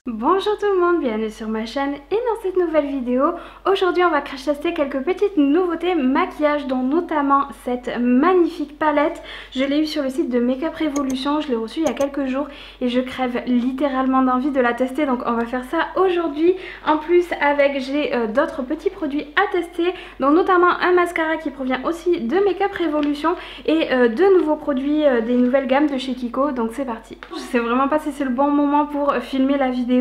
Bonjour tout le monde, bienvenue sur ma chaîne et dans cette nouvelle vidéo, aujourd'hui on va crash tester quelques petites nouveautés maquillage dont notamment cette magnifique palette. Je l'ai eu sur le site de Makeup Revolution, je l'ai reçue il y a quelques jours et je crève littéralement d'envie de la tester, donc on va faire ça aujourd'hui. En plus j'ai d'autres petits produits à tester, dont notamment un mascara qui provient aussi de Makeup Revolution et deux nouveaux produits des nouvelles gammes de chez Kiko, donc c'est parti. Je sais vraiment pas si c'est le bon moment pour filmer la vidéo.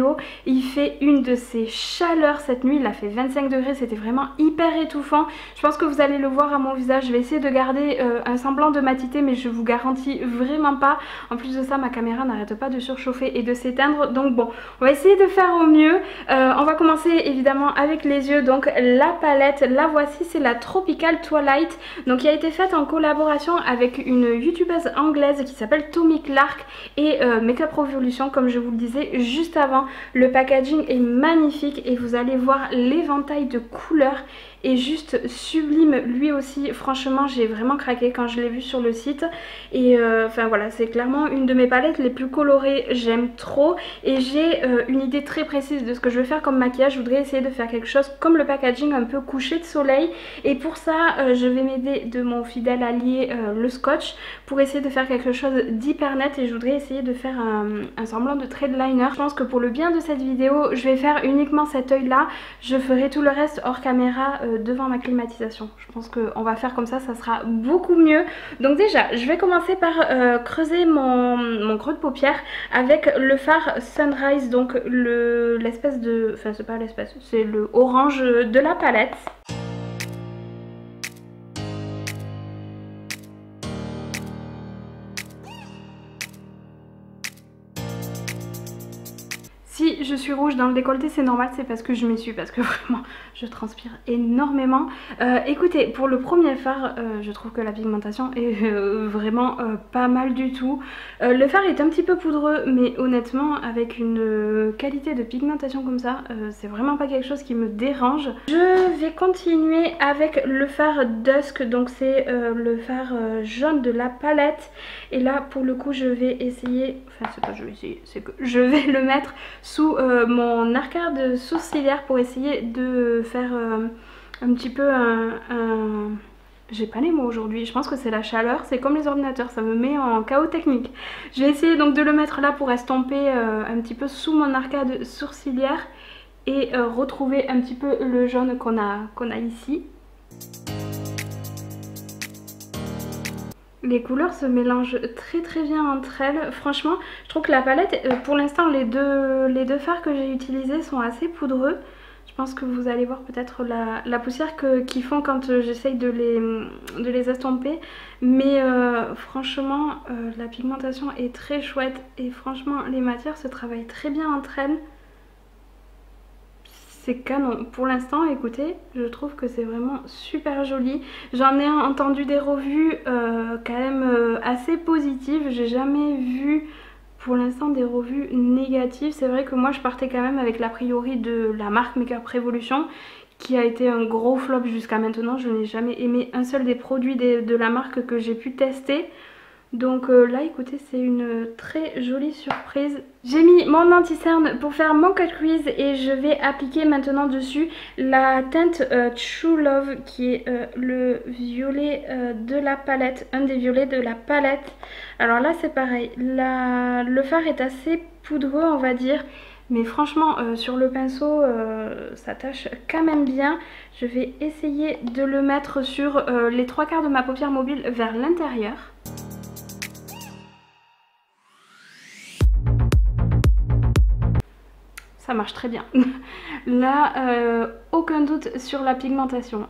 Il fait une de ces chaleurs cette nuit, il a fait 25 degrés, c'était vraiment hyper étouffant. Je pense que vous allez le voir à mon visage, je vais essayer de garder un semblant de matité mais je vous garantis vraiment pas. En plus de ça, ma caméra n'arrête pas de surchauffer et de s'éteindre, donc bon, on va essayer de faire au mieux. On va commencer évidemment avec les yeux, donc la palette, la voici, c'est la Tropical Twilight, donc qui a été faite en collaboration avec une youtubeuse anglaise qui s'appelle Tommy Clark et Makeup Revolution, comme je vous le disais juste avant. Le packaging est magnifique et vous allez voir l'éventail de couleurs est juste sublime lui aussi. Franchement, j'ai vraiment craqué quand je l'ai vu sur le site et enfin voilà, c'est clairement une de mes palettes les plus colorées, j'aime trop et j'ai une idée très précise de ce que je veux faire comme maquillage. Je voudrais essayer de faire quelque chose comme le packaging, un peu couché de soleil, et pour ça je vais m'aider de mon fidèle allié le scotch pour essayer de faire quelque chose d'hyper net et je voudrais essayer de faire un semblant de trait de liner. Je pense que pour le bien de cette vidéo, je vais faire uniquement cet œil là, je ferai tout le reste hors caméra devant ma climatisation. Je pense qu'on va faire comme ça sera beaucoup mieux. Donc déjà, je vais commencer par creuser mon creux de paupière avec le fard Sunrise, donc l'espèce de... Enfin c'est pas l'espèce, c'est le orange de la palette. Si je suis rouge dans le décolleté, c'est normal, c'est parce que je m'essuie, parce que vraiment je transpire énormément. Écoutez, pour le premier fard, je trouve que la pigmentation est vraiment pas mal du tout. Le fard est un petit peu poudreux, mais honnêtement avec une qualité de pigmentation comme ça, c'est vraiment pas quelque chose qui me dérange. Je vais continuer avec le fard Dusk, donc c'est le fard jaune de la palette. Et là pour le coup je vais essayer, enfin c'est pas je vais essayer, c'est que je vais le mettre sous mon arcade sourcilière pour essayer de faire un petit peu j'ai pas les mots aujourd'hui, je pense que c'est la chaleur, c'est comme les ordinateurs, ça me met en chaos technique. Je vais essayer donc de le mettre là pour estomper un petit peu sous mon arcade sourcilière et retrouver un petit peu le jaune qu'on a ici. Les couleurs se mélangent très bien entre elles. Franchement, je trouve que la palette, pour l'instant, les deux fards que j'ai utilisés sont assez poudreux. Je pense que vous allez voir peut-être la poussière qu'ils font quand j'essaye de les estomper. Mais franchement, la pigmentation est très chouette. Et franchement, les matières se travaillent très bien entre elles. C'est canon. Pour l'instant, écoutez, je trouve que c'est vraiment super joli. J'en ai entendu des revues quand même assez positives. J'ai jamais vu pour l'instant des revues négatives. C'est vrai que moi je partais quand même avec l'a priori de la marque Makeup Revolution, qui a été un gros flop jusqu'à maintenant. Je n'ai jamais aimé un seul des produits de la marque que j'ai pu tester. Donc là écoutez, c'est une très jolie surprise. J'ai mis mon anti-cerne pour faire mon cut crease et je vais appliquer maintenant dessus la teinte True Love, qui est le violet de la palette, un des violets de la palette. Alors là c'est pareil, le fard est assez poudreux on va dire, mais franchement sur le pinceau ça tâche quand même bien. Je vais essayer de le mettre sur les trois quarts de ma paupière mobile vers l'intérieur. Ça marche très bien. Là, aucun doute sur la pigmentation.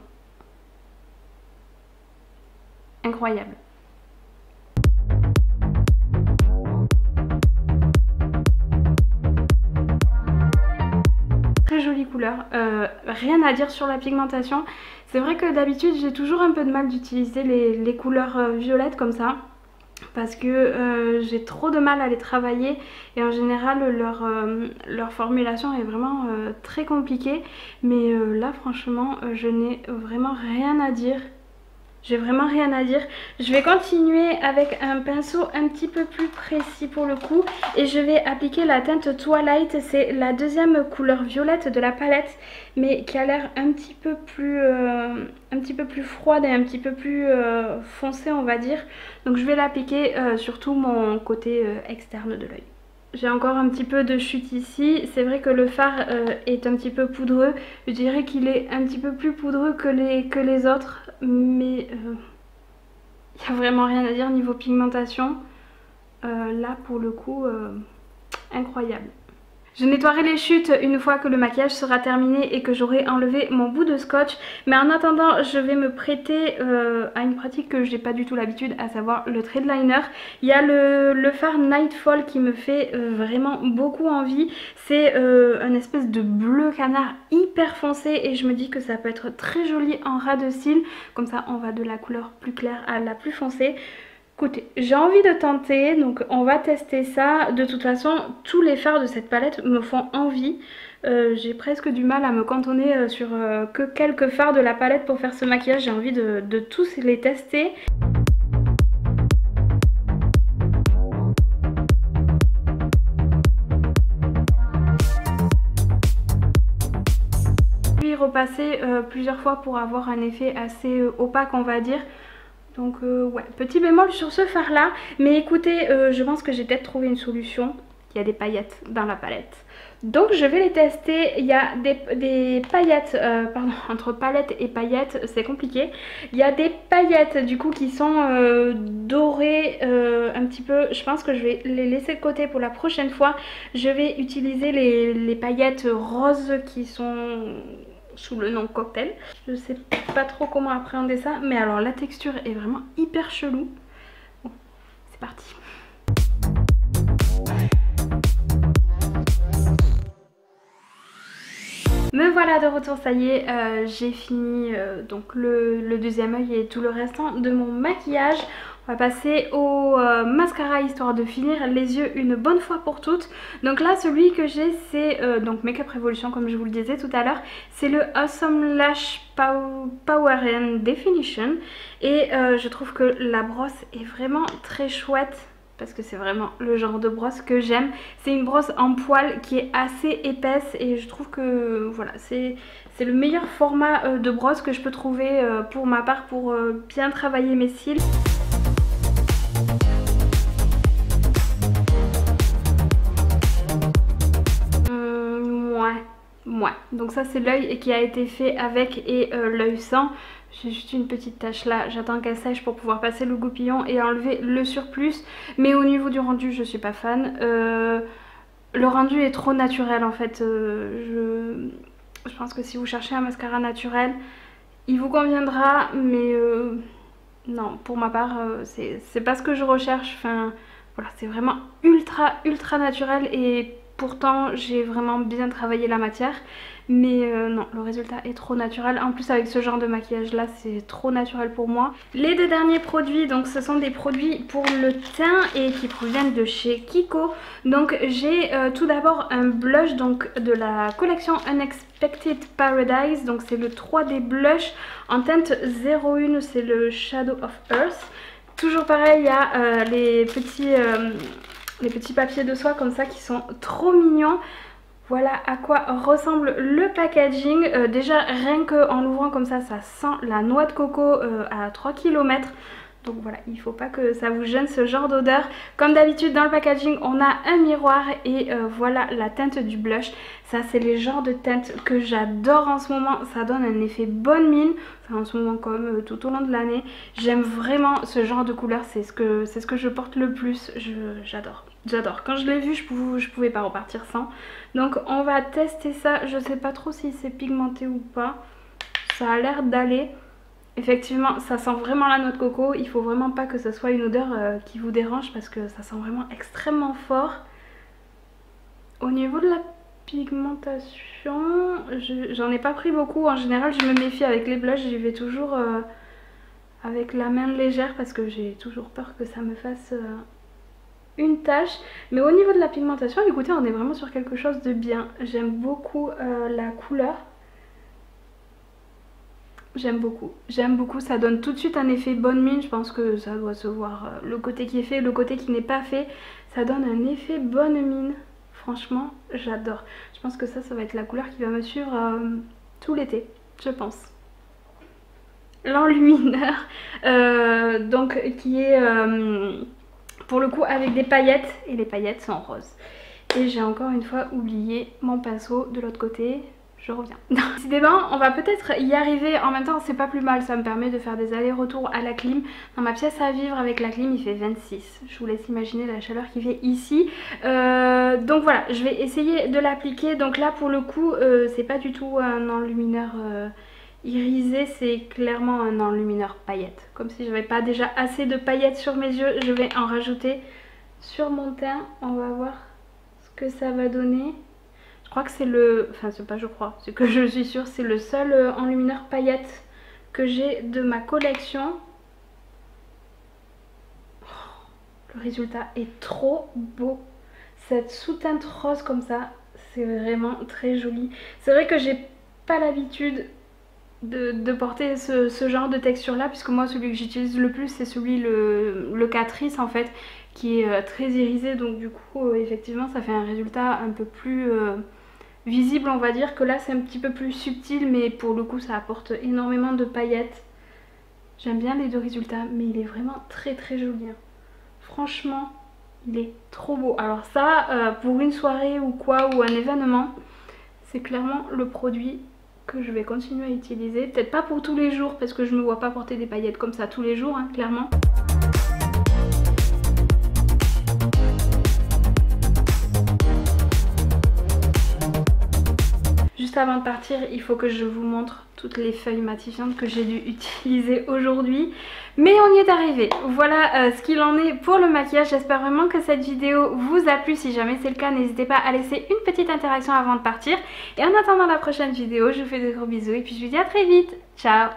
Incroyable. Très jolie couleur. Rien à dire sur la pigmentation. C'est vrai que d'habitude, j'ai toujours un peu de mal d'utiliser les couleurs violettes comme ça, parce que j'ai trop de mal à les travailler et en général leur formulation est vraiment très compliquée, mais là franchement je n'ai vraiment rien à dire. J'ai vraiment rien à dire. Je vais continuer avec un pinceau un petit peu plus précis pour le coup. Et je vais appliquer la teinte Twilight. C'est la deuxième couleur violette de la palette. Mais qui a l'air un petit peu plus froide et un petit peu plus foncée on va dire. Donc je vais l'appliquer sur tout mon côté externe de l'œil. J'ai encore un petit peu de chute ici. C'est vrai que le fard est un petit peu poudreux. Je dirais qu'il est un petit peu plus poudreux que les autres. Mais il n'y a vraiment rien à dire niveau pigmentation. Là pour le coup, incroyable. Je nettoierai les chutes une fois que le maquillage sera terminé et que j'aurai enlevé mon bout de scotch. Mais en attendant, je vais me prêter à une pratique que j'ai pas du tout l'habitude, à savoir le thread liner. Il y a le fard Nightfall qui me fait vraiment beaucoup envie. C'est un espèce de bleu canard hyper foncé et je me dis que ça peut être très joli en ras de cils. Comme ça, on va de la couleur plus claire à la plus foncée. Écoutez, j'ai envie de tenter, donc on va tester ça. De toute façon, tous les fards de cette palette me font envie. J'ai presque du mal à me cantonner sur que quelques fards de la palette pour faire ce maquillage. J'ai envie de tous les tester. Puis repasser plusieurs fois pour avoir un effet assez opaque on va dire. Donc ouais, petit bémol sur ce fard là. Mais écoutez, je pense que j'ai peut-être trouvé une solution. Il y a des paillettes dans la palette. Donc je vais les tester. Il y a des paillettes, pardon, entre palette et paillettes c'est compliqué. Il y a des paillettes du coup qui sont dorées un petit peu. Je pense que je vais les laisser de côté pour la prochaine fois. Je vais utiliser les paillettes roses qui sont sous le nom cocktail. Je sais pas trop comment appréhender ça, mais alors la texture est vraiment hyper chelou. Bon, c'est parti. Me voilà de retour, ça y est, j'ai fini donc le deuxième œil et tout le restant de mon maquillage. On va passer au mascara histoire de finir les yeux une bonne fois pour toutes. Donc là celui que j'ai c'est donc Makeup Revolution comme je vous le disais tout à l'heure. C'est le Awesome Lash Power and Definition. Et je trouve que la brosse est vraiment très chouette. Parce que c'est vraiment le genre de brosse que j'aime. C'est une brosse en poil qui est assez épaisse et je trouve que voilà, c'est le meilleur format de brosse que je peux trouver pour ma part pour bien travailler mes cils. Ouais, donc ça c'est l'œil qui a été fait avec et l'œil sans. J'ai juste une petite tache là, j'attends qu'elle sèche pour pouvoir passer le goupillon et enlever le surplus. Mais au niveau du rendu je suis pas fan. Le rendu est trop naturel en fait. Je pense que si vous cherchez un mascara naturel, il vous conviendra. Mais non, pour ma part c'est pas ce que je recherche. Enfin voilà, c'est vraiment ultra naturel et pourtant j'ai vraiment bien travaillé la matière. Mais non, le résultat est trop naturel. En plus avec ce genre de maquillage là c'est trop naturel pour moi. Les deux derniers produits, donc ce sont des produits pour le teint et qui proviennent de chez Kiko. Donc j'ai tout d'abord un blush donc de la collection Unexpected Paradise. Donc c'est le 3D blush en teinte 01, c'est le Shadow of Earth. Toujours pareil, il y a les petits papiers de soie comme ça qui sont trop mignons. Voilà à quoi ressemble le packaging. Déjà rien qu'en l'ouvrant comme ça, ça sent la noix de coco à 3 km. Donc voilà, il ne faut pas que ça vous gêne ce genre d'odeur. Comme d'habitude dans le packaging, on a un miroir et voilà la teinte du blush. Ça c'est les genres de teintes que j'adore en ce moment. Ça donne un effet bonne mine. Enfin en ce moment comme tout au long de l'année. J'aime vraiment ce genre de couleur. C'est ce que je porte le plus. J'adore. J'adore. Quand je l'ai vu, je pouvais pas repartir sans. Donc on va tester ça. Je sais pas trop si c'est pigmenté ou pas. Ça a l'air d'aller. Effectivement, ça sent vraiment la noix de coco. Il faut vraiment pas que ce soit une odeur qui vous dérange parce que ça sent vraiment extrêmement fort. Au niveau de la pigmentation, j'en ai pas pris beaucoup. En général, je me méfie avec les blushs. J'y vais toujours avec la main légère parce que j'ai toujours peur que ça me fasse une tache. Mais au niveau de la pigmentation, écoutez, on est vraiment sur quelque chose de bien. J'aime beaucoup la couleur. J'aime beaucoup, ça donne tout de suite un effet bonne mine, je pense que ça doit se voir, le côté qui est fait, le côté qui n'est pas fait, ça donne un effet bonne mine, franchement j'adore. Je pense que ça va être la couleur qui va me suivre tout l'été, je pense. L'enlumineur, donc qui est pour le coup avec des paillettes, et les paillettes sont roses. Et j'ai encore une fois oublié mon pinceau de l'autre côté. Je reviens. Décidément, on va peut-être y arriver. En même temps, c'est pas plus mal. Ça me permet de faire des allers-retours à la clim. Dans ma pièce à vivre avec la clim, il fait 26. Je vous laisse imaginer la chaleur qu'il fait ici. Donc voilà, je vais essayer de l'appliquer. Donc là, pour le coup, c'est pas du tout un enlumineur irisé. C'est clairement un enlumineur paillettes. Comme si j'avais pas déjà assez de paillettes sur mes yeux. Je vais en rajouter sur mon teint. On va voir ce que ça va donner. Je crois que c'est le... Enfin, c'est pas je crois, c'est que je suis sûre, c'est le seul enlumineur paillettes que j'ai de ma collection. Oh, le résultat est trop beau. Cette sous-teinte rose comme ça, c'est vraiment très joli. C'est vrai que j'ai pas l'habitude de porter ce genre de texture là, puisque moi celui que j'utilise le plus c'est celui le Catrice en fait, qui est très irisé, donc du coup effectivement ça fait un résultat un peu plus visible, on va dire, que là c'est un petit peu plus subtil, mais pour le coup ça apporte énormément de paillettes. J'aime bien les deux résultats, mais il est vraiment très très joli, hein. Franchement il est trop beau. Alors ça pour une soirée ou quoi, ou un événement, c'est clairement le produit que je vais continuer à utiliser. Peut-être pas pour tous les jours, parce que je me vois pas porter des paillettes comme ça tous les jours, hein, clairement. Juste avant de partir, il faut que je vous montre toutes les feuilles matifiantes que j'ai dû utiliser aujourd'hui. Mais on y est arrivé. Voilà ce qu'il en est pour le maquillage. J'espère vraiment que cette vidéo vous a plu. Si jamais c'est le cas, n'hésitez pas à laisser une petite interaction avant de partir. Et en attendant la prochaine vidéo, je vous fais de gros bisous et puis je vous dis à très vite. Ciao!